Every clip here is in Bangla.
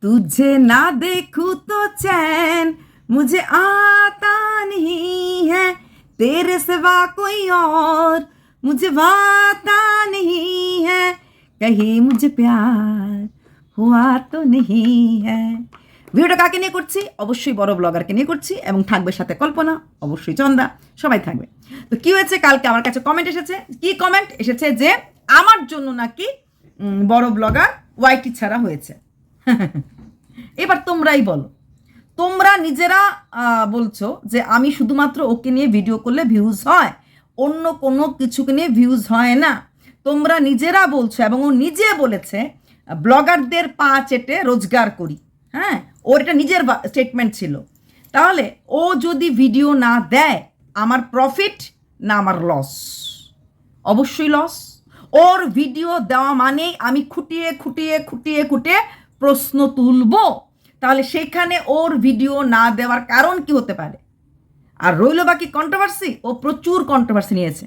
तुझे ना देखूं तो चैन मुझे आता नहीं है, तेरे सिवा कोई और मुझे भाता नहीं है, कहीं मुझे प्यार हुआ तो नहीं है। ভিডিওটা কাকে নিয়ে করছি? অবশ্যই বড় ব্লগারকে নিয়ে করছি এবং থাকবে সাথে কল্পনা, অবশ্যই চন্দা, সবাই থাকবে। তো কি হয়েছে, কালকে আমার কাছে কমেন্ট এসেছে। কি কমেন্ট এসেছে? যে আমার জন্য নাকি বড় ব্লগার ওয়াইটি ছাড়া হয়েছে। এবার তোমরাই বলো, তোমরা নিজেরা বলছো যে আমি শুধুমাত্র ওকে নিয়ে ভিডিও করলে ভিউজ হয়, অন্য কোনো কিছুকে নিয়ে ভিউজ হয় না। তোমরা নিজেরা বলছো এবং ও নিজে বলেছে ব্লগারদের পা চেটে রোজগার করি। হ্যাঁ, ওর এটা নিজের স্টেটমেন্ট ছিল। তাহলে ও যদি ভিডিও না দেয়, আমার প্রফিট না আমার লস? অবশ্যই লস। ওর ভিডিও দেওয়া মানেই আমি খুঁটিয়ে খুঁটিয়ে খুঁটিয়ে খুঁটিয়ে প্রশ্ন তুলব। তাহলে সেখানে ওর ভিডিও না দেওয়ার কারণ কি হতে পারে? আর রইল বাকি কন্ট্রোভার্সি। ও প্রচুর কন্ট্রোভার্সি নিয়েছে।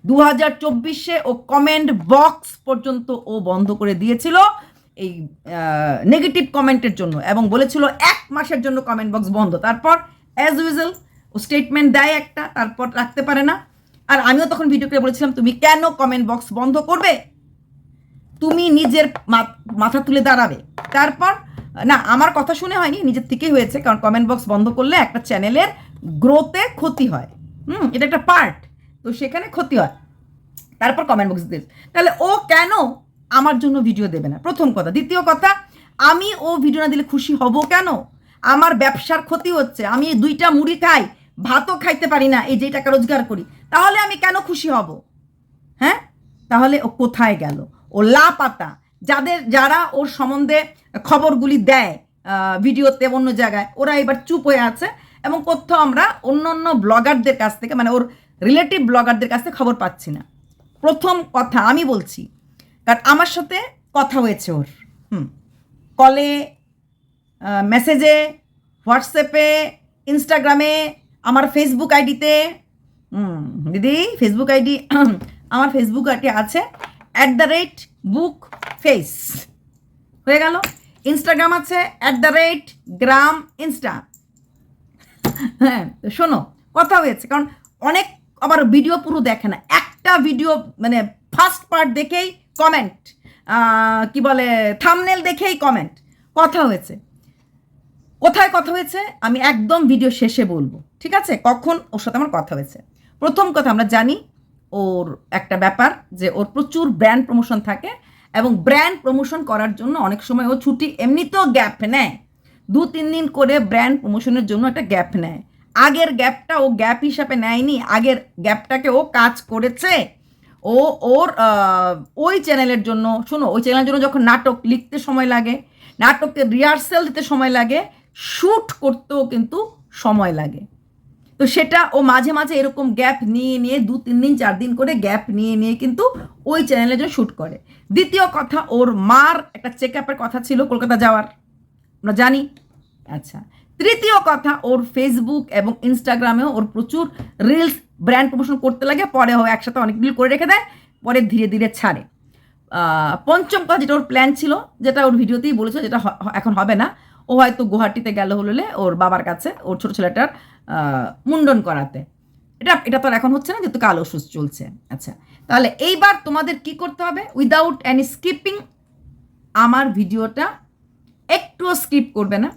2024-এ ও কমেন্ট বক্স পর্যন্ত ও বন্ধ করে দিয়েছিল এই নেগেটিভ কমেন্টের জন্য, এবং বলেছিল 1 মাসের জন্য কমেন্ট বক্স বন্ধ। তারপর অ্যাজ ইউজুয়াল ও স্টেটমেন্ট দেয় একটা, তারপর রাখতে পারে না। আর আমিও তখন ভিডিও করে বলেছিলাম, তুমি কেন কমেন্ট বক্স বন্ধ করবে? তুমি নিজের মাথা তুলে দাঁড়াবে। তারপর না, আমার কথা শুনে হয়নি, নিজের থেকেই হয়েছে। কারণ কমেন্ট বক্স বন্ধ করলে একটা চ্যানেলের গ্রোথে ক্ষতি হয়। এটা একটা পার্ট, তো সেখানে ক্ষতি হয়। তারপর কমেন্ট বক্স দিয়েছে। তাহলে ও কেন আমার জন্য ভিডিও দেবে না? প্রথম কথা। দ্বিতীয় কথা, আমি ও ভিডিও না দিলে খুশি হব কেন? আমার ব্যবসার ক্ষতি হচ্ছে, আমি 2টা মুড়ি খাই, ভাতও খাইতে পারি না, এই যে টাকা রোজগার করি, তাহলে আমি কেন খুশি হব? হ্যাঁ, তাহলে ও কোথায় গেল? ও লাপাতা। যারা ওর সম্বন্ধে খবরগুলি দেয় ভিডিওতে, অন্য জায়গায়, ওরা এবার চুপ হয়ে আছে। এবং কোথাও আমরা অন্য ব্লগারদের কাছ থেকে, মানে ওর রিলেটিভ ব্লগারদের কাছ থেকে খবর পাচ্ছি না। প্রথম কথা আমি বলছি, কারণ আমার সাথে কথা হয়েছে ওর, কলে, মেসেজে, হোয়াটসঅ্যাপে, ইনস্টাগ্রামে, আমার ফেসবুক আইডিতে। দিদি ফেসবুক আইডি, আমার ফেসবুক আইডি আছে @bookface হয়ে গেল। ইনস্টাগ্রাম আছে @গ্রাম ইনস্টা। হ্যাঁ, তো শোনো, কথা হয়েছে। কারণ অনেক আবার ভিডিও পুরো দেখে না, একটা ভিডিও মানে ফার্স্ট পার্ট দেখেই কমেন্ট, কি বলে থাম্বনেল দেখেই কমেন্ট। কথা হয়েছে, কোথায় কথা হয়েছে আমি একদম ভিডিও শেষে বলবো, ঠিক আছে? কখন ওর সাথে আমার কথা হয়েছে। প্রথম কথা, আমরা জানি ওর একটা ব্যাপার যে ওর প্রচুর ব্র্যান্ড প্রমোশন থাকে, এবং ব্র্যান্ড প্রমোশন করার জন্য অনেক সময় ও ছুটি এমনিতেও গ্যাপ নেয়, 2-3 দিন করে ব্র্যান্ড প্রমোশনের জন্য একটা গ্যাপ নেয়। আগের গ্যাপটা ও গ্যাপ হিসাবে নেয়নি, আগের গ্যাপটাকে ও কাজ করেছে। ওর ওই চ্যানেলের জন্য, শোনো, ওই চ্যানেলের জন্য যখন নাটক লিখতে সময় লাগে, নাটকের রিহার্সেল দিতে সময় লাগে, শ্যুট করতেও কিন্তু সময় লাগে। তো সেটা ও মাঝে মাঝে এরকম গ্যাপ নিয়ে নিয়ে 2-3 দিন 4 দিন করে গ্যাপ নিয়ে নিয়ে কিন্তু ওই চ্যানেলের জন্য শ্যুট করে। দ্বিতীয় কথা, ওর মার একটা চেক আপের কথা ছিল কলকাতা যাওয়ার, আমরা জানি। আচ্ছা, তৃতীয় কথা, ওর ফেসবুক এবং ইনস্টাগ্রামেও ওর প্রচুর রিলস ব্র্যান্ড প্রমোশন করতে লাগে, পরে ও একসাথে অনেক রিল করে রেখে দেয়, পরে ধীরে ধীরে ছাড়ে। পঞ্চম কথা, যেটা ওর প্ল্যান ছিল, যেটা ওর ভিডিওতেই বলেছে, যেটা এখন হবে না, ও হয়তো গুয়াহাটিতে গেল হলে ওর বাবার কাছে ওর ছোটো ছেলেটার মুন্ডন করাতে। এটা তো এখন হচ্ছে না, যেহেতু কাল ওষুধ চলছে। আচ্ছা, তাহলে এইবার তোমাদের কি করতে হবে? উইদাউট এনি স্কিপিং আমার ভিডিওটা একটুও স্কিপ করবে না,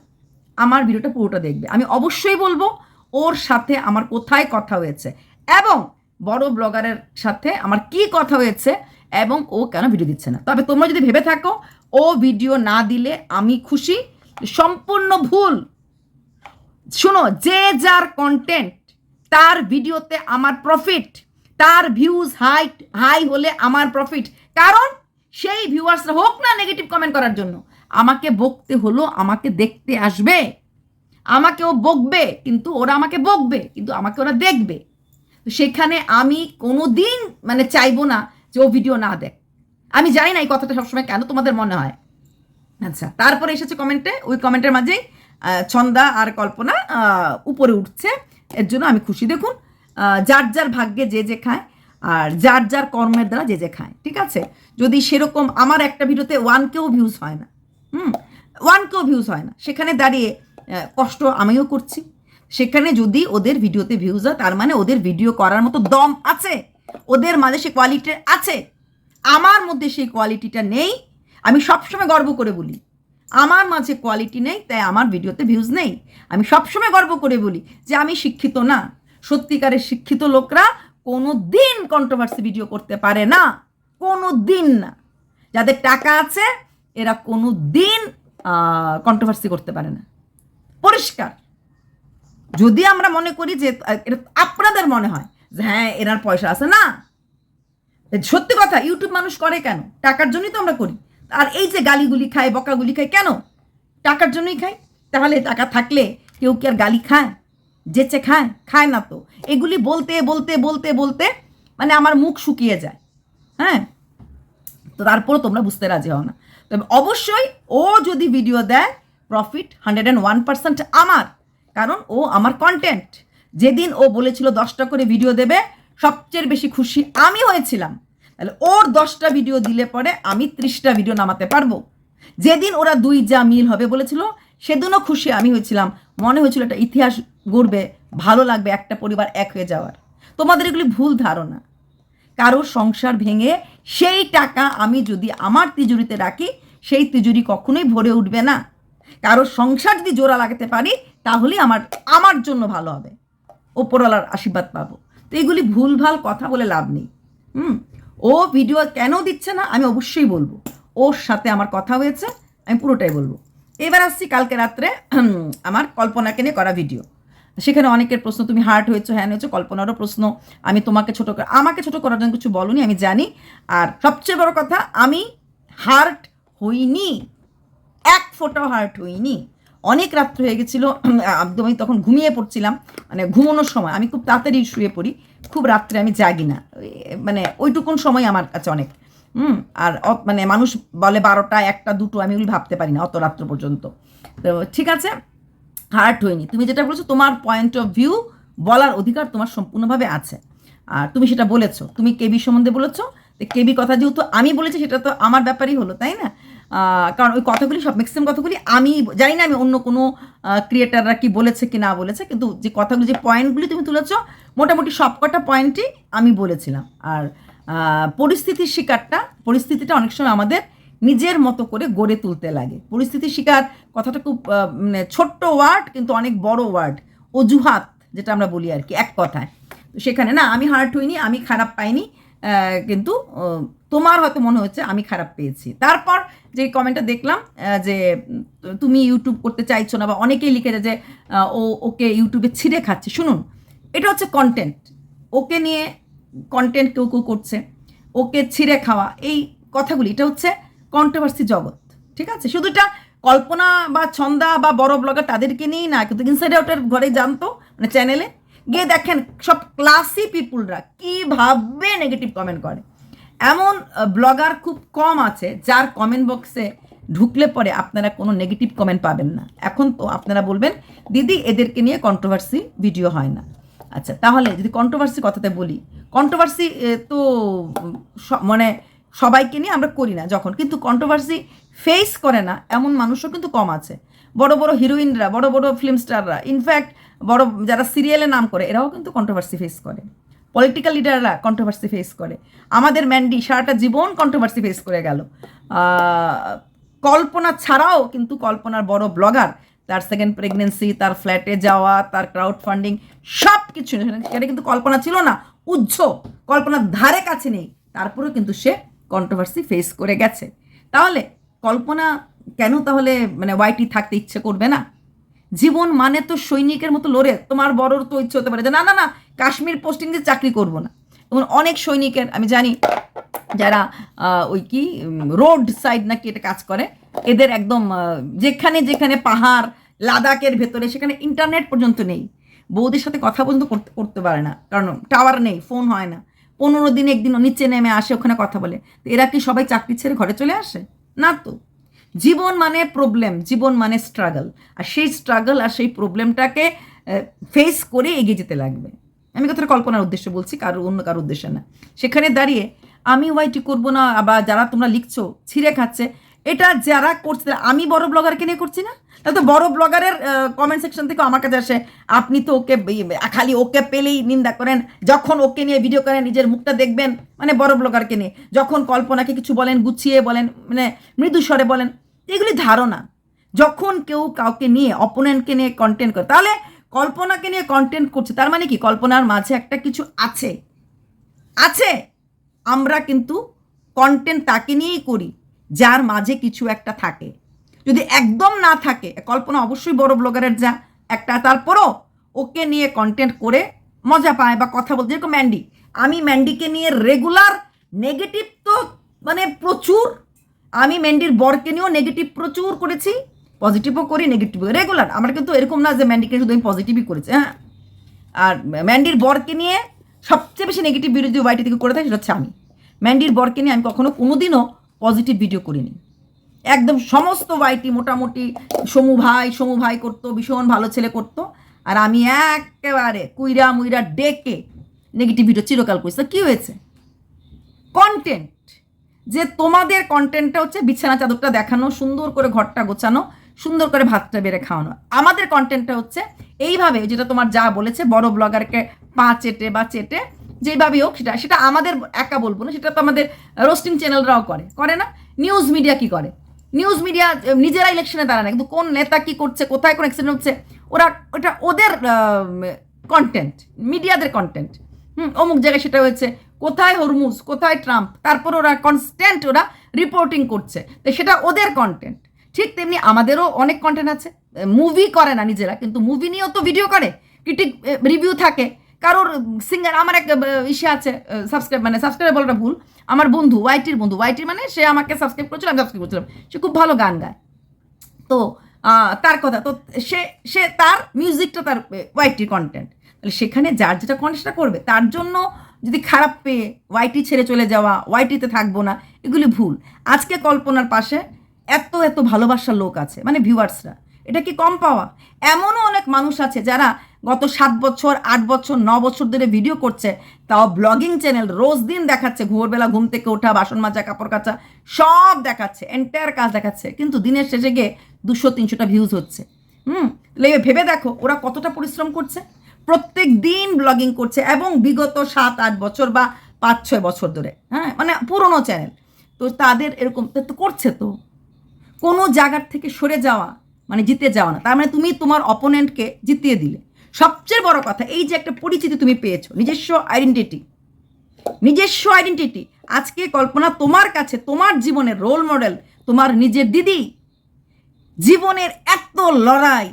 আমার ভিডিওটা পুরোটা দেখবে। আমি অবশ্যই বলবো ওর সাথে আমার কোথায় কথা হয়েছে, এবং বড় ব্লগারের সাথে আমার কি কথা হয়েছে, এবং ও কেন ভিডিও দিচ্ছে না। তবে তোমরা যদি ভেবে থাকো ও ভিডিও না দিলে আমি খুশি, সম্পূর্ণ ভুল। শোনো, যে যার কন্টেন্ট তার ভিডিওতে আমার প্রফিট, তার ভিউজ হাই হলে আমার প্রফিট। কারণ সেই ভিউয়ার্সরা হোক না নেগেটিভ কমেন্ট করার জন্য, আমাকে বকতে হলো, আমাকে দেখতে আসবে, আমাকে ও বকবে, কিন্তু ওরা আমাকে বকবে, কিন্তু আমাকে ওরা দেখবে। তো সেখানে আমি কোনো দিন মানে চাইবো না যে ও ভিডিও না দেখ। আমি জানি না এই কথাটা সবসময় কেন তোমাদের মনে হয়। আচ্ছা, তারপরে এসেছে কমেন্টে, ওই কমেন্টের মাঝেই ছন্দা আর কল্পনা উপরে উঠছে, এর জন্য আমি খুশি। দেখুন, যার যার ভাগ্যে যে যে খায়, আর যার যার কর্মের দ্বারা যে যে খায়, ঠিক আছে? যদি সেরকম আমার একটা ভিডিওতে 1K ভিউজ হয় না, 1কেও ভিউজ হয় না, সেখানে দাঁড়িয়ে কষ্ট আমিও করছি। সেখানে যদি ওদের ভিডিওতে ভিউজ হয় তার মানে ওদের ভিডিও করার মতো দম আছে, ওদের মাঝে সে কোয়ালিটি আছে। আমার মধ্যে সেই কোয়ালিটিটা নেই। আমি সবসময় গর্ব করে বলি আমার মাঝে কোয়ালিটি নেই, তাই আমার ভিডিওতে ভিউজ নেই। আমি সবসময় গর্ব করে বলি যে আমি শিক্ষিত না। সত্যিকারের শিক্ষিত লোকরা কোনো দিন কন্ট্রোভার্সি ভিডিও করতে পারে না, কোনো দিন না। যাদের টাকা আছে এরা কোনো দিন কন্ট্রোভার্সি করতে পারে না, পরিষ্কার। যদি আমরা মনে করি যে এটা আপনাদের মনে হয় যে হ্যাঁ এনার পয়সা আছে, না, সত্যি কথা। ইউটিউব মানুষ করে কেন? টাকার জন্যই তো আমরা করি। আর এই যে গালিগুলি খায়, বকাগুলি খায়, কেন? টাকার জন্যই খায়। তাহলে টাকা থাকলে কেউ কি আর গালি খায়? যেচে খায়? খায় না তো। এগুলি বলতে বলতে বলতে বলতে মানে আমার মুখ শুকিয়ে যায়। হ্যাঁ, তো তারপরও তোমরা বুঝতে রাজি হও না। তবে অবশ্যই ও যদি ভিডিও দেয় প্রফিট 101% আমার, কারণ ও আমার কন্টেন্ট। যেদিন ও বলেছিল 10টা করে ভিডিও দেবে, সবচেয়ে বেশি খুশি আমি হয়েছিলাম। তাহলে ওর 10টা ভিডিও দিলে পরে আমি 30টা ভিডিও নামাতে পারবো। যেদিন ওরা 2 যা মিল হবে বলেছিল সেদিনও খুশি আমি হয়েছিলাম। মনে হয়েছিল একটা ইতিহাস গড়বে, ভালো লাগবে একটা পরিবার এক হয়ে যাওয়ার। তোমাদের এগুলি ভুল ধারণা। কারোর সংসার ভেঙে সেই টাকা আমি যদি আমার তিজুরিতে রাখি, সেই তিজুরি কখনোই ভরে উঠবে না। কারোর সংসার যদি জোড়া লাগাতে পারি তাহলেই আমার জন্য ভালো হবে, ওপরওয়ালার আশীর্বাদ পাবো। তো এগুলি ভুলভাল কথা বলে লাভ নেই। ও ভিডিও কেন দিচ্ছে না আমি অবশ্যই বলবো। ওর সাথে আমার কথা হয়েছে, আমি পুরোটাই বলবো। এবার আসছি কালকে রাত্রে আমার কল্পনাকে নিয়ে করা ভিডিও। সেখানে অনেকের প্রশ্ন, তুমি হার্ট হয়েছো, হ্যান হয়েছো। কল্পনারও প্রশ্ন, আমি তোমাকে আমাকে ছোট করার জন্য কিছু বলনি, আমি জানি। আর সবচেয়ে বড় কথা, আমি হার্ট হইনি, এক ফোঁটাও হার্ট হইনি। অনেক রাত্র হয়ে গেছিলো, আমি তখন ঘুমিয়ে পড়ছিলাম। মানে ঘুমানোর সময় আমি খুব তাড়াতাড়ি শুয়ে পড়ি, খুব রাত্রে আমি জাগি না। মানে ওইটুকুন সময় আমার কাছে অনেক। আর মানে মানুষ বলে 12টা 1টা 2টো, আমি ওগুলি ভাবতে পারি না অত রাত্র পর্যন্ত। তো ঠিক আছে, হার্ট হয়নি। তুমি যেটা বলেছো তোমার পয়েন্ট অফ ভিউ বলার অধিকার তোমার সম্পূর্ণভাবে আছে, আর তুমি সেটা বলেছো। তুমি কেবি সম্বন্ধে বলেছো, কেবি কথা যেহেতু আমি বলেছি সেটা তো আমার ব্যাপারই হলো, তাই না? কারণ ওই কথাগুলি সব ম্যাক্সিমাম কথাগুলি আমি জানি না, আমি অন্য কোনো ক্রিয়েটাররা কি বলেছে কি না বলেছে, কিন্তু যে কথাগুলি, যে পয়েন্টগুলি তুমি তুলেছ, মোটামুটি সবকটা পয়েন্টই আমি বলেছিলাম। আর পরিস্থিতির পরিস্থিতিটা অনেক সময় আমাদের নিজের মতো করে গড়ে তুলতে লাগে। পরিস্থিতির শিকার কথাটা খুব মানে ছোট্ট ওয়ার্ড, কিন্তু অনেক বড় ওয়ার্ড, অজুহাত যেটা আমরা বলি আর কি, এক কথায়। তো সেখানে না, আমি হার্ট হইনি, আমি খারাপ পাইনি, কিন্তু তোমার হয়তো মনে হচ্ছে আমি খারাপ পেয়েছি। তারপর যে কমেন্টটা দেখলাম যে তুমি ইউটিউব করতে চাইছো না, বা অনেকেই লিখেছে যে ওকে ইউটিউবে ছিঁড়ে খাচ্ছে। শুনুন, এটা হচ্ছে কন্টেন্ট। ওকে নিয়ে কন্টেন্ট কেউ কেউ করছে, ওকে ছিঁড়ে খাওয়া, এই কথাগুলি, এটা হচ্ছে কন্ট্রোভার্সি জগৎ। ঠিক আছে, শুধু এটা কল্পনা বা ছন্দা বা বড় ব্লগার তাদেরকে নিয়েই না, কিন্তু ইনসাইড আউটের ঘরে জানতো, মানে চ্যানেলে গিয়ে দেখেন সব ক্লাসি পিপুলরা কীভাবে নেগেটিভ কমেন্ট করে। এমন ব্লগার খুব কম আছে যার কমেন্ট বক্সে ঢুকলে পরে আপনারা কোনো নেগেটিভ কমেন্ট পাবেন না। এখন তো আপনারা বলবেন দিদি এদেরকে নিয়ে কন্ট্রোভার্সি ভিডিও হয় না। আচ্ছা, তাহলে যদি কন্ট্রোভার্সি কথাতে বলি, কন্ট্রোভার্সি তো মানে সবাইকে নিয়ে আমরা করি না যখন, কিন্তু কন্ট্রোভার্সি ফেস করে না এমন মানুষও কিন্তু কম আছে। বড় বড় হিরোইনরা, বড় বড় ফিল্ম স্টাররা, ইনফ্যাক্ট বড় যারা সিরিয়ালে নাম করে, এরাও কিন্তু কন্ট্রোভার্সি ফেস করে। পলিটিক্যাল লিডাররা কন্ট্রোভার্সি ফেস করে। আমাদের ম্যান্ডি সারাটা জীবন কন্ট্রোভার্সি ফেস করে গেল। কল্পনা ছাড়াও কিন্তু কল্পনার বড় ব্লগার, তার সেকেন্ড প্রেগনেন্সি, তার ফ্ল্যাটে যাওয়া, তার ক্রাউড ফান্ডিং, সব কিছু সেটা কিন্তু কল্পনা ছিল না, কল্পনার ধারে কাছে নেই, তারপরেও কিন্তু সে কন্ট্রোভার্সি ফেস করে গেছে। তাহলে কল্পনা কেন তাহলে মানে ওয়াইটি থাকতে ইচ্ছে করবে না? জীবন মানে তো সৈনিকের মতো লড়ে, তোমার বড়র তো ইচ্ছে হতে পারে যে না না না কাশ্মীর পোস্টিং দিয়ে চাকরি করবো না। এবং অনেক সৈনিকের আমি জানি যারা ওই কি রোড সাইড নাকি এটা কাজ করে, এদের একদম যেখানে যেখানে পাহাড় লাদাখের ভেতরে, সেখানে ইন্টারনেট পর্যন্ত নেই, বৌদির সাথে কথা পর্যন্ত করতে পারে না, কারণ টাওয়ার নেই, ফোন হয় না। 15 দিনে একদিন নিচে নেমে আসে, ওখানে কথা বলে। তো এরা কি সবাই চাকরি ছেড়ে ঘরে চলে আসে? না তো। জীবন মানে প্রবলেম, জীবন মানে স্ট্রাগল, আর সেই স্ট্রাগল আর সেই প্রবলেমটাকে ফেস করে এগিয়ে যেতে লাগবে। আমি কথাটা কল্পনার উদ্দেশ্যে বলছি, অন্য কারোর উদ্দেশ্যে না। সেখানে দাঁড়িয়ে আমি ওয়াইটি করবো না, বা যারা তোমরা লিখছো ছিঁড়ে খাচ্ছে, এটা যারা করছে, আমি বড় ব্লগারকে নিয়ে করছি না, তাহলে তো বড় ব্লগারের কমেন্ট সেকশন থেকে আমার কাছে আসে, আপনি তো ওকে খালি ওকে পেলেই নিন্দা করেন, যখন ওকে নিয়ে ভিডিও করেন নিজের মুখটা দেখবেন, মানে বড় ব্লগারকে নিয়ে যখন কল্পনাকে কিছু বলেন গুছিয়ে বলেন, মানে মৃদু স্বরে বলেন, এগুলি ধারণা। যখন কেউ কাউকে নিয়ে অপোনেন্টকে নিয়ে কন্টেন্ট করে, তাহলে কল্পনাকে নিয়ে কন্টেন্ট করছে, তার মানে কি কল্পনার মাঝে একটা কিছু আছে। আমরা কিন্তু কন্টেন্ট তাকে নিয়েই করি যার মাঝে কিছু একটা থাকে। যদি একদম না থাকে, কল্পনা অবশ্যই বড় ব্লগারের যা একটা, তারপরও ওকে নিয়ে কন্টেন্ট করে মজা পায় বা কথা বলতে, যেরকম ম্যান্ডি, আমি ম্যান্ডিকে নিয়ে রেগুলার নেগেটিভ তো মানে প্রচুর, আমি ম্যান্ডির বরকে নিয়েও নেগেটিভ প্রচুর করেছি, পজিটিভও করি নেগেটিভও রেগুলার। আমার কিন্তু এরকম না যে ম্যান্ডিকে শুধু আমি পজিটিভই করেছি, হ্যাঁ। আর ম্যান্ডির বরকে নিয়ে সবচেয়ে বেশি নেগেটিভ ভিডিও যদি ওয়াইটি থেকে করে থাকি সেটা হচ্ছে আমি। ম্যান্ডির বরকে নিয়ে আমি কখনো কোনোদিনও পজিটিভ ভিডিও করিনি। একদম সমস্ত ওয়াইটি মোটামুটি সমু ভাই করতো, ভীষণ ভালো ছেলে করতো, আর আমি একেবারে কুইরা মুইরা ডেকে নেগেটিভ ভিডিও চিরকাল করছি। কী হয়েছে? কন্টেন্ট, যে তোমাদের কন্টেন্টটা হচ্ছে বিছানা চাদরটা দেখানো, সুন্দর করে ঘরটা গোছানো, সুন্দর করে ভাতটা বেড়ে খাওয়ানো। আমাদের কন্টেন্টটা হচ্ছে এইভাবে, যেটা তোমার যা বলেছে বড় ব্লগারকে পা চেটে বা চেটে যেভাবেই হোক, সেটা আমাদের একা বলবো না, সেটা তো আমাদের রোস্টিং চ্যানেলরাও করে না? নিউজ মিডিয়া কি করে? নিউজ মিডিয়া নিজেরা ইলেকশনে দাঁড়ায় না, কিন্তু কোন নেতা কি করছে, কোথায় কোন অ্যাক্সিডেন্ট হচ্ছে, ওটা ওদের কন্টেন্ট, মিডিয়াদের কন্টেন্ট। অমুক জায়গায় সেটা হয়েছে, কোথায় হরমুজ, কোথায় ট্রাম্প, তারপর ওরা কনস্ট্যান্ট ওরা রিপোর্টিং করছে, তো সেটা ওদের কন্টেন্ট। ঠিক তেমনি আমাদেরও অনেক কন্টেন্ট আছে। মুভি করে না নিজেরা, কিন্তু মুভি নিয়েও তো ভিডিও করে, ক্রিটিক রিভিউ থাকে। কারোর সিঙ্গার, আমার এক ইসে আছে, সাবস্ক্রাইব বলাটা ভুল, আমার বন্ধু ওয়াইটির মানে সে আমাকে সাবস্ক্রাইব করেছিল, আমি সাবস্ক্রাইব করছিলাম, সে খুব ভালো গান গায়। তো তার কথা তো, সে তার মিউজিকটা তার ওয়াইটির কন্টেন্ট, তাহলে সেখানে যার যেটা কন্টেন্ট সেটা করবে। তার জন্য যদি খারাপ পেয়ে ওয়াইটি ছেড়ে চলে যাওয়া, ওয়াইটিতে থাকবো না, এগুলি ভুল। আজকে কল্পনার পাশে এত এত ভালোবাসার লোক আছে, মানে ভিউয়ার্সরা, এটা কি কম পাওয়া? এমনও অনেক মানুষ আছে যারা গত 7 বছর 8 বছর 9 বছর ধরে ভিডিও করছে, তাও ব্লগিং চ্যানেল, রোজ দিন দেখাচ্ছে, ভোরবেলা ঘুম থেকে ওঠা, বাসন মাজা, কাপড় কাচা, সব দেখাচ্ছে, এন্টায়ার কাজ দেখাচ্ছে, কিন্তু দিনের শেষে গিয়ে 200-300টা ভিউজ হচ্ছে। তাহলে ভেবে দেখো ওরা কতটা পরিশ্রম করছে, প্রত্যেক দিন ব্লগিং করছে, এবং বিগত 7-8 বছর বা 5-6 বছর ধরে, হ্যাঁ, মানে পুরনো চ্যানেল। তো তাদের এরকম তো করছে, তো কোনো জায়গার থেকে সরে যাওয়া মানে জিতে যাওয়া না, তার মানে তুমি তোমার অপোনেন্টকে জিতিয়ে দিলে। সবচেয়ে বড় কথা, এই যে একটা পরিচিতি তুমি পেয়েছো, নিজস্ব আইডেন্টিটি। আজকে কল্পনা তোমার কাছে তোমার জীবনের রোল মডেল, তোমার নিজের দিদি। জীবনের এত লড়াই,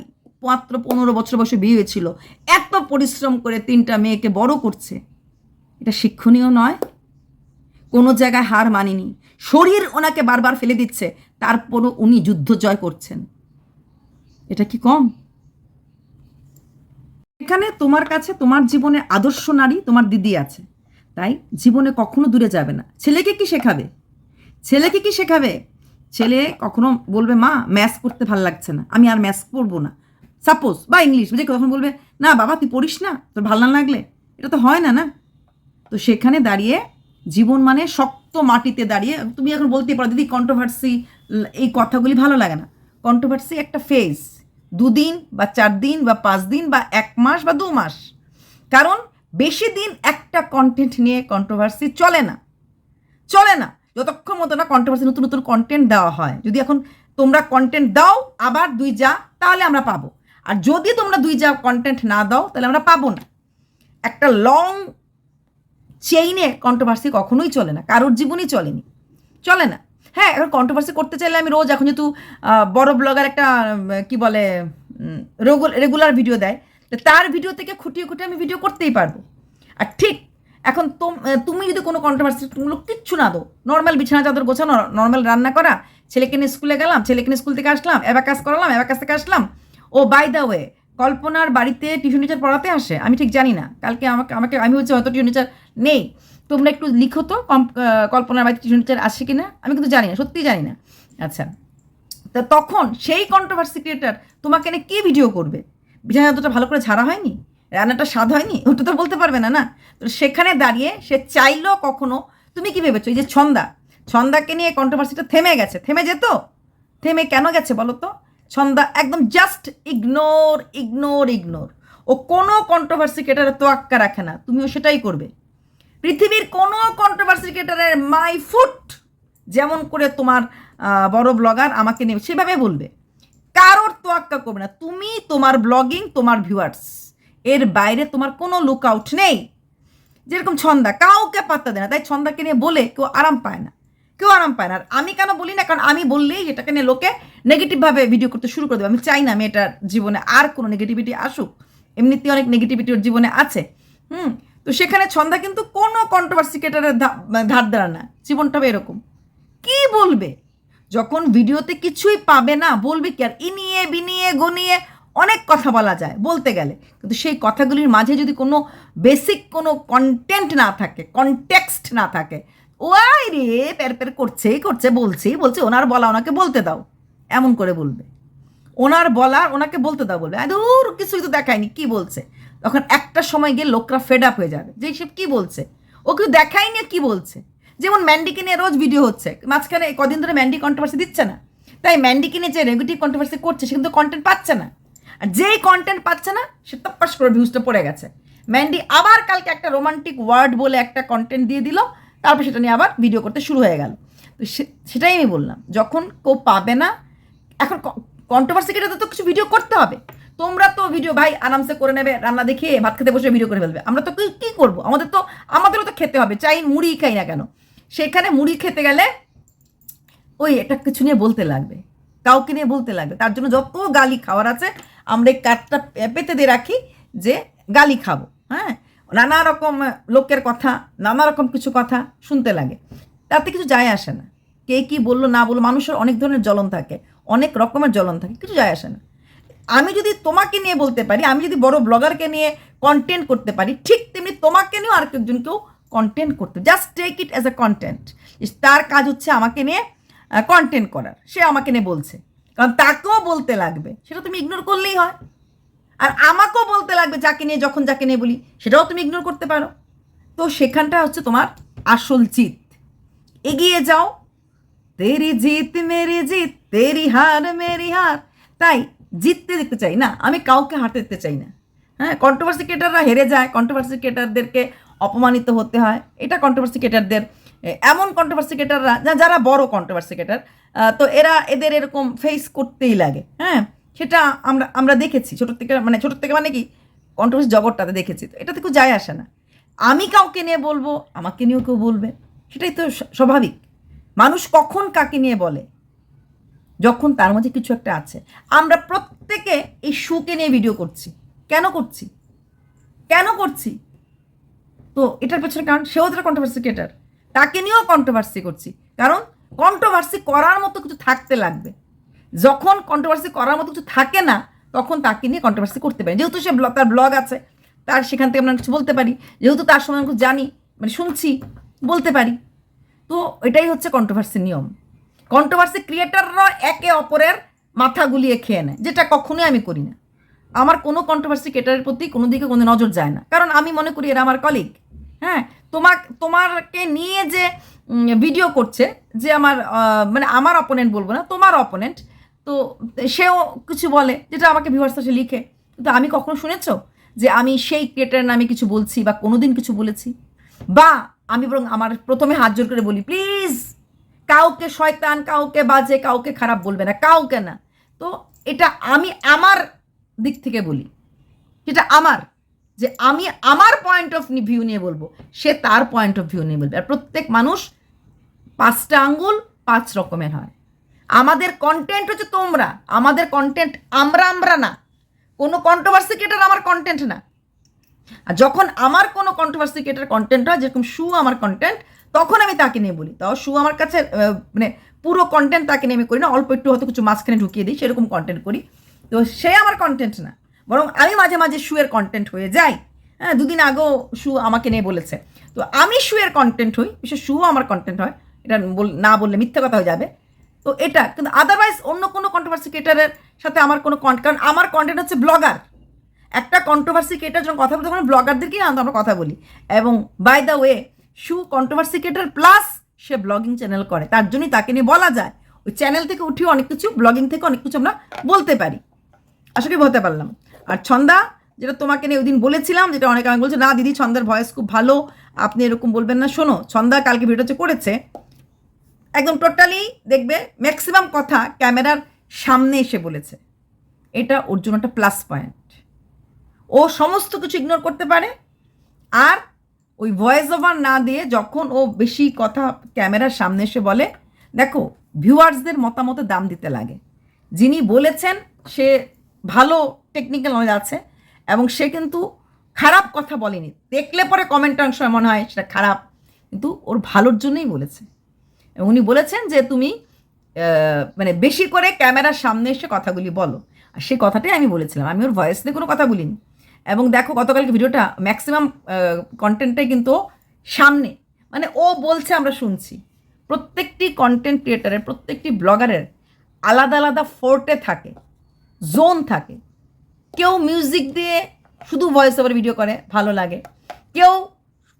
মাত্র 15 বছর বয়সে বিয়ে হয়েছিল, এত পরিশ্রম করে 3টা মেয়েকে বড় করছে, এটা শিক্ষণীয় নয়? কোনো জায়গায় হার মানিনি, শরীর ওনাকে বারবার ফেলে দিচ্ছে, তারপরও উনি যুদ্ধ জয় করছেন, এটা কি কম? এখানে তোমার কাছে তোমার জীবনের আদর্শ নারী তোমার দিদি আছে, তাই জীবনে কখনো দূরে যাবে না। ছেলেকে কি শেখাবে? ছেলে কখনো বলবে মা ম্যাথস করতে ভালো লাগছে না, আমি আর ম্যাথস পড়বো না, সাপোজ, বা ইংলিশ, বুঝে কখন বলবে না বাবা তুই পড়িস না, তোর ভালো না লাগলে, এটা তো হয় না। তো সেখানে দাঁড়িয়ে জীবন মানে শক্ত মাটিতে দাঁড়িয়ে তুমি এখন বলতে পারো দিদি কন্ট্রোভার্সি, এই কথাগুলি ভালো লাগে না। কন্ট্রোভার্সি একটা ফেজ, 2 দিন বা 4 দিন বা 5 দিন বা 1 মাস বা 2 মাস, কারণ বেশি দিন একটা কন্টেন্ট নিয়ে কন্ট্রোভার্সি চলে না, যতক্ষণ মতো না কন্ট্রোভার্সি নতুন নতুন কন্টেন্ট দেওয়া হয়। যদি এখন তোমরা কন্টেন্ট দাও আবার 2 যা, তাহলে আমরা পাবো, আর যদি তোমরা 2 যা কন্টেন্ট না দাও তাহলে আমরা পাবো না। একটা লং চেইনে কন্ট্রোভার্সি কখনোই চলে না, কারোর জীবনই চলে না। হ্যাঁ, এখন কন্ট্রোভার্সি করতে চাইলে আমি রোজ, এখন যেহেতু বড় ব্লগার একটা কি বলে রেগুলার ভিডিও দেয়, তার ভিডিও থেকে খুঁটিয়ে আমি ভিডিও করতেই পারবো। আর ঠিক এখন তুমি যদি কোনো কন্ট্রোভার্সি কিচ্ছু না দাও, নর্মাল বিছানা চাদর গোছানো, নর্মাল রান্না করা, ছেলেকে নিয়ে স্কুলে গেলাম, ছেলেকে নিয়ে স্কুল থেকে আসলাম, অ্যাবাকাস করালাম, অ্যাবাকাস থেকে আসলাম। ও বাই দ্য ওয়ে, কল্পনার বাড়িতে টিউশন টিচার পড়াতে আসে, আমি ঠিক জানি না, কালকে আমি হচ্ছে হয়তো টিউশন টিচার নেই, তোমরা একটু লিখো তো কল্পনার বাড়িতে টিউশন টিচার আসে কি না, আমি কিন্তু জানি না, সত্যিই জানি না। আচ্ছা, তো তখন সেই কন্ট্রোভার্সি ক্রিয়েটার তোমাকে নিয়ে কী ভিডিও করবে? বিছানা চাদরটা ভালো করে ঝাড়া হয়নি, রান্নাটা স্বাদ হয়নি, ওটা তো বলতে পারবে না। তো সেখানে দাঁড়িয়ে সে চাইলেও কখনো, তুমি কি ভেবেছো এই যে ছন্দা, ছন্দাকে নিয়ে কন্ট্রোভার্সিটা থেমে গেছে, থেমে যেত, থেমে কেন গেছে বলো তো? ছন্দা একদম জাস্ট ইগনোর ইগনোর ইগনোর, ও কোনো কন্ট্রোভার্সি ক্রিয়েটারের তোয়াক্কা রাখে না, তুমিও সেটাই করবে। পৃথিবীর কোনো কন্ট্রোভার্সি ক্রিয়েটারের মাই ফুট যেমন করে তোমার বড় ব্লগার আমাকে নেবে সেভাবে বলবে, কারোর তোয়াক্কা করবে না। তুমি তোমার ব্লগিং, তোমার ভিউয়ার্স, এর বাইরে তোমার কোনো লুক আউট নেই। যেরকম ছন্দা কাউকে পাত্তা দেয় না, তাই ছন্দাকে নিয়ে বলে কেউ আরাম পায় না, কেউ আরাম পায় না। আর আমি কেন বলি না, কারণ আমি বললেই এটাকে নিয়ে লোকে নেগেটিভভাবে ভিডিও করতে শুরু করে দেবে। আমি চাই না আমি এটার জীবনে আর কোনো নেগেটিভিটি আসুক, এমনিতেই অনেক নেগেটিভিটি ওর জীবনে আছে। তো সেখানে ছন্দা কিন্তু কোনো কন্ট্রোভার্সি ক্রিয়েটারের ধার ধারা না, জীবনটা এরকম। কি বলবে যখন ভিডিওতে কিছুই পাবে না, বলবে কি? আর ইনিয়ে বিনিয়ে গনিয়ে অনেক কথা বলা যায় বলতে গেলে, কিন্তু সেই কথাগুলির মাঝে যদি কোনো বেসিক কোনো কন্টেন্ট না থাকে, কনটেক্সট না থাকে, ওই রে প্যার প্যার করছেই করছে, বলছেই বলছে, ওনার বলা ওনাকে বলতে দাও, এমন করে বলবে। ওনার বলা ওনাকে বলতে দাও বলবে, দূর কিছুই তো দেখায়নি কি বলছে। তখন একটা সময় গিয়ে লোকরা ফেড আপ হয়ে যাবে যে সব কী বলছে, ও কেউ দেখায়নি কি বলছে। যেমন ম্যান্ডিকে নিয়ে রোজ ভিডিও হচ্ছে, মাঝখানে কদিন ধরে ম্যান্ডি কন্ট্রোভার্সি দিচ্ছে না, তাই ম্যান্ডিকে নিয়ে যে নেগেটিভ কন্ট্রোভার্সি করছে সে কিন্তু কন্টেন্ট পাচ্ছে না। আর যেই কন্টেন্ট পাচ্ছে না সে তপ্পাস করে ভিউজটা পড়ে গেছে। ম্যান্ডি আবার কালকে একটা রোমান্টিক ওয়ার্ড বলে একটা কন্টেন্ট দিয়ে দিল, তারপর সেটা নিয়ে আবার ভিডিও করতে শুরু হয়ে গেল। তো সেটাই আমি বললাম, যখন কেউ পাবে না, এখন কন্ট্রোভার্সি কেটে তো কিছু ভিডিও করতে হবে। তোমরা তো ভিডিও ভাই আরামসে করে নেবে, রান্না দেখিয়ে ভাত খেতে বসে ভিডিও করে ফেলবে, আমরা তো কী করবো? আমাদেরও তো খেতে হবে, চাই মুড়ি খাই না কেন। সেখানে মুড়ি খেতে গেলে ওই একটা কিছু নিয়ে বলতে লাগবে, কাউকে নিয়ে বলতে লাগবে, তার জন্য যত গালি খাওয়ার আছে আমরা এই কাঠটা পেতে দিয়ে রাখি যে গালি খাবো। হ্যাঁ, নানা রকম লোকের কথা, নানা রকম কিছু কথা শুনতে লাগে, তাতে কিছু যায় আসে না। কে কী বললো না বললো, মানুষের অনেক ধরনের জ্বলন থাকে, অনেক রকমের জ্বলন থাকে, কিছু যায় আসে না। আমি যদি তোমাকে নিয়ে বলতে পারি, আমি যদি বড় ব্লগারকে নিয়ে কন্টেন্ট করতে পারি, ঠিক তেমনি তোমাকে নিয়েও আরেকজনকেও কন্টেন্ট করতে, just take it as a content. তার কাজ হচ্ছে আমাকে নিয়ে কন্টেন্ট করার, সে আমাকে নিয়ে বলছে, কারণ তাকেও বলতে লাগবে, সেটা তুমি ইগনোর করলেই হয়। আর আমাকেও বলতে লাগবে যাকে নিয়ে, যখন যাকে নিয়ে বলি সেটাও তুমি ইগনোর করতে পারো। তো সেখানটা হচ্ছে তোমার আসল জিত। এগিয়ে যাও, তেরি জিত মেরি জিত, তেরি হার মেরি হার। তাই জিততে দেখতে চাই না, আমি কাউকে হারতে দেখতে চাই না। হ্যাঁ, কন্ট্রোভার্সি ক্রিয়েটাররা হেরে যায়, কন্ট্রোভার্সি ক্রিয়েটারদেরকে অপমানিত হতে হয়, এটা কন্ট্রোভার্সি ক্রিয়েটারদের, এমন কন্ট্রোভার্সি ক্রিয়েটাররা যারা বড় কন্ট্রোভার্সি ক্রিয়েটার, তো এদের এরকম ফেস করতেই লাগে। হ্যাঁ, সেটা আমরা দেখেছি ছোটোর থেকে, মানে কি কন্ট্রোভার্সি জগৎটাতে দেখেছি। তো এটা থেকে যায় আসে না, আমি কাউকে নিয়ে বলবো, আমাকে নিয়েও কেউ বলবে, সেটাই তো স্বাভাবিক। মানুষ কখন কাকে নিয়ে বলে? যখন তার মধ্যে কিছু একটা আছে। আমরা প্রত্যেকে এই শুকে নিয়ে ভিডিও করছি, কেন করছি? তো এটার পেছনে কারণ সেও তো কন্ট্রোভার্সি ক্রিয়েটার, তাকে নিয়েও কন্ট্রোভার্সি করছি, কারণ কন্ট্রোভার্সি করার মতো কিছু থাকতে লাগবে। যখন কন্ট্রোভার্সি করার মতো কিছু থাকে না, তখন তাকে নিয়ে কন্ট্রোভার্সি করতে পারি। যেহেতু সে তার ব্লগ আছে, তার সেখান থেকে আমরা কিছু বলতে পারি, যেহেতু তার সময় কিছু জানি, মানে শুনছি, বলতে পারি। তো এটাই হচ্ছে কন্ট্রোভার্সির নিয়ম। কন্ট্রোভার্সি ক্রিয়েটাররা একে অপরের মাথা গুলিয়ে খেয়ে নেয়, যেটা কখনোই আমি করি না। আমার কোনো কন্ট্রোভার্সি ক্রিয়েটারের প্রতি কোনো দিকে কোনো নজর যায় না, কারণ আমি মনে করি এরা আমার কলিগ। হ্যাঁ, তোমাকে নিয়ে যে ভিডিও করছে, যে মানে আমার অপোনেন্ট বলবো না, তোমার অপোনেন্ট, তো সেও কিছু বলে যেটা আমাকে ভিউয়ার্স এসে লিখে, কিন্তু আমি কখনো শুনেছো যে আমি সেই ক্রিয়েটারের নামে কিছু বলছি বা কোনোদিন কিছু বলেছি? বা আমি বরং আমার প্রথমে হাত জোর করে বলি, প্লিজ কাউকে শয়তান, কাউকে বাজে, কাউকে খারাপ বলবে না, কাউকে না। তো এটা আমি আমার দিক থেকে বলি, যেটা যে আমি আমার পয়েন্ট অফ ভিউ নিয়ে বলবো, সে তার পয়েন্ট অফ ভিউ নিয়ে বলবে। আর প্রত্যেক মানুষ 5টা আঙ্গুল 5 রকমের হয়। আমাদের কন্টেন্ট হচ্ছে তোমরা, আমাদের কন্টেন্ট আমরা না। কোনো কন্ট্রোভার্সি ক্রিয়েটার আমার কন্টেন্ট না। আর যখন আমার কোনো কন্ট্রোভার্সি ক্রিয়েটার কন্টেন্ট হয়, যেরকম শু আমার কন্টেন্ট, তখন আমি তাকে নিয়ে বলি। তাও শু আমার কাছে মানে পুরো কন্টেন্ট তাকে নিয়ে আমি করি না, অল্প একটু হয়তো কিছু মাঝখানে ঢুকিয়ে দিই, সেরকম কন্টেন্ট করি। তো সে আমার কন্টেন্ট না, বরং আমি মাঝে মাঝে শুয়ের কন্টেন্ট হয়ে যাই। হ্যাঁ, 2 দিন আগেও শু আমাকে নিয়ে বলেছে, তো আমি শুয়ের কন্টেন্ট হই, বিশেষ শুও আমার কন্টেন্ট হয়, এটা না বললে মিথ্যা কথা হয়ে যাবে। তো এটা কিন্তু আদারওয়াইজ অন্য কোনো কন্ট্রোভার্সি ক্রিয়েটারের সাথে আমার কোনো কারণ আমার কন্টেন্ট হচ্ছে ব্লগার। একটা কন্ট্রোভার্সি ক্রিয়েটার যখন কথা বলতে, তখন ব্লগারদেরকেই আমরা কথা বলি। এবং বাই দ্য ওয়ে, শু কন্ট্রোভার্সি ক্রিয়েটার প্লাস সে ব্লগিং চ্যানেল করে, তার জন্যই তাকে নিয়ে বলা যায়। ওই চ্যানেল থেকে উঠিয়ে অনেক কিছু, ব্লগিং থেকে অনেক কিছু আমরা বলতে পারি। আশা করি বলতে পারলাম। আর ছন্দা, যেটা তোমাকে নিয়ে ওই দিন বলেছিলাম, যেটা অনেকে আমাকে বলছে, না দিদি ছন্দার ভয়েস খুব ভালো, আপনি এরকম বলবেন না। শোনো, ছন্দা কালকে ভিডিওতে করেছে, একদম টোটালি দেখবে ম্যাক্সিমাম কথা ক্যামেরার সামনে এসে বলেছে। এটা ওর জন্য একটা প্লাস পয়েন্ট। ও সমস্ত কিছু ইগনোর করতে পারে, আর ওই ভয়েস ওভার না দিয়ে যখন ও বেশি কথা ক্যামেরার সামনে এসে বলে, দেখো ভিউয়ার্সদের মতামতের দাম দিতে লাগে। যিনি বলেছেন সে ভালো টেকনিক্যাল নলেজ আছে, এবং সে কিন্তু খারাপ কথা বলেনি। দেখলে পরে কমেন্ট অংশ মনে হয় সেটা খারাপ, কিন্তু ওর ভালোর জন্যই বলেছে। এবং উনি বলেছেন যে তুমি মানে বেশি করে ক্যামেরার সামনে এসে কথাগুলি বলো, আর সেই কথাটাই আমি বলেছিলাম। আমি ওর ভয়েস দিয়ে কোনো কথা বলিনি। এবং দেখো গতকালকে ভিডিওটা ম্যাক্সিমাম কন্টেন্টটাই কিন্তু সামনে, মানে ও বলছে আমরা শুনছি। প্রত্যেকটি কন্টেন্ট ক্রিয়েটারের, প্রত্যেকটি ব্লগারের আলাদা আলাদা ফোর্টে থাকে, জোন থাকে। কেউ মিউজিক দিয়ে শুধু ভয়েস ওভার ভিডিও করে, ভালো লাগে। কেউ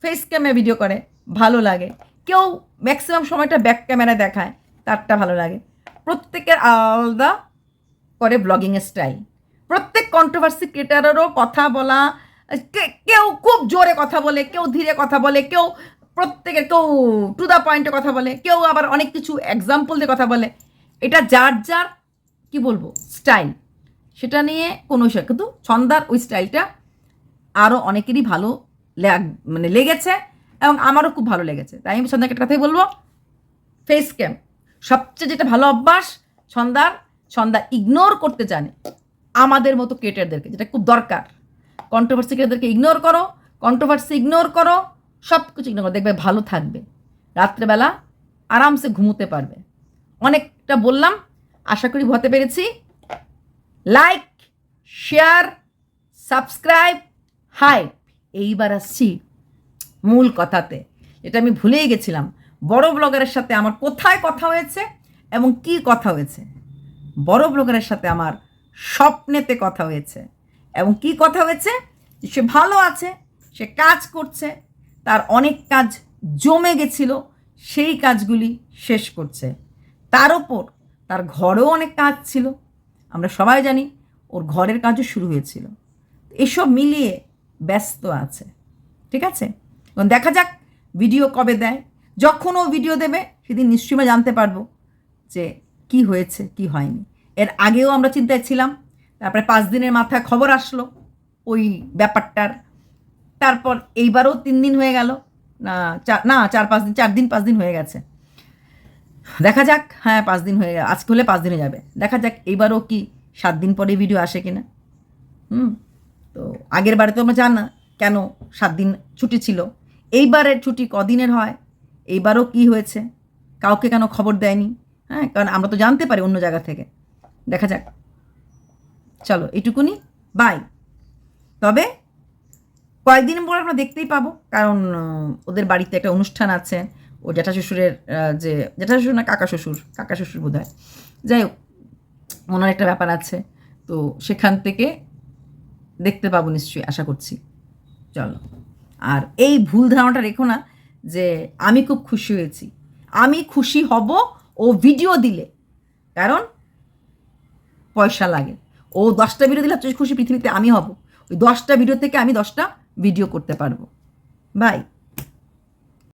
ফেস ক্যামে ভিডিও করে, ভালো লাগে। কেউ ম্যাক্সিমাম সময়টা ব্যাক ক্যামেরা দেখায়, তারটা ভালো লাগে। প্রত্যেকের আলাদা করে ব্লগিংয়ের স্টাইল। প্রত্যেক কন্ট্রোভার্সি ক্রিয়েটারেরও কথা বলা, কেউ খুব জোরে কথা বলে, কেউ ধীরে কথা বলে, কেউ প্রত্যেকের কেউ টু দ্য পয়েন্টে কথা বলে, কেউ আবার অনেক কিছু এক্সাম্পল দিয়ে কথা বলে। এটা যার যার কি বলবো স্টাইল, সেটা নিয়ে কোনো বিষয়। কিন্তু ছন্দার ওই স্টাইলটা আরও অনেকেরই ভালো মানে লেগেছে, এবং আমারও খুব ভালো লেগেছে। তাই আমি ছন্দাকে একটা কথাই বলবো, ফেস ক্যাম সবচেয়ে যেটা ভালো অভ্যাস ছন্দার, ছন্দা ইগনোর করতে জানে আমাদের মতো ক্রিয়েটারদেরকে, যেটা খুব দরকার। কন্ট্রোভার্সি ক্রিয়েটারদেরকে ইগনোর করো, কন্ট্রোভার্সি ইগনোর করো, সব কিছু ইগনোর করো, দেখবে ভালো থাকবে। রাত্রেবেলা আরামসে ঘুমোতে পারবে। অনেকটা বললাম, আশা করি হতে পেরেছি। Like, share, subscribe, hype. এইবার আসছি মূল কথাতে, এটা আমি ভুলেই গেছিলাম। বড় ব্লগারের সাথে আমার কোথায় কথা হয়েছে এবং কি কথা হয়েছে। বড় ব্লগারের সাথে আমার স্বপ্নেতে কথা হয়েছে, এবং কি কথা হয়েছে, সে ভালো আছে, সে কাজ করছে, তার অনেক কাজ জমে গেছিল, সেই কাজগুলি শেষ করছে। তার ওপর তার ঘরেও অনেক কাজ ছিল, আমরা সবাই জানি ওর ঘরের কাজও শুরু হয়েছিল। এসব মিলিয়ে ব্যস্ত আছে, ঠিক আছে। এবং দেখা যাক ভিডিও কবে দেয়। যখন ও ভিডিও দেবে সেদিন নিশ্চয়ই আমরা জানতে পারবো যে কি হয়েছে কি হয়নি। এর আগেও আমরা চিন্তায় ছিলাম, তারপরে 5 দিনের মাথায় খবর আসলো ওই ব্যাপারটার। তারপর এইবারও 3 দিন হয়ে গেল, না 4-5 দিন, 4 দিন 5 দিন হয়ে গেছে। দেখা যাক, হ্যাঁ 5 দিন হয়ে গেছে, আজকে হলে 5 দিনে যাবে। দেখা যাক এইবারও কি 7 দিন পরে ভিডিও আসে কিনা। তো আগের বারে তো আমরা জানা কেন 7 দিন ছুটি ছিল, এইবারের ছুটি কদিনের হয়, এইবারও কি হয়েছে, কাউকে কেন খবর দেয়নি। হ্যাঁ, কারণ আমরা তো জানতে পারি অন্য জায়গা থেকে। দেখা যাক, চলো এইটুকুনি, বাই। তবে কয়েকদিন পর আমরা দেখতেই পাবো, কারণ ওদের বাড়িতে একটা অনুষ্ঠান আছে। ও জ্যাঠা শ্বশুরের, যে জ্যাঠা শ্বশুর না কাকা শ্বশুর বোধ হয়, যাই হোক ওনার একটা ব্যাপার আছে, তো সেখান থেকে দেখতে পাবো নিশ্চয়ই, আশা করছি। চলো, আর এই ভুল ধারণাটা রেখো না যে আমি খুব খুশি হয়েছি। আমি খুশি হব ও ভিডিও দিলে, কারণ পয়সা লাগে। ও 10টা ভিডিও দিলে সবচেয়ে খুশি পৃথিবীতে আমি হব। ওই 10টা ভিডিও থেকে আমি 10টা ভিডিও করতে পারবো। বাই।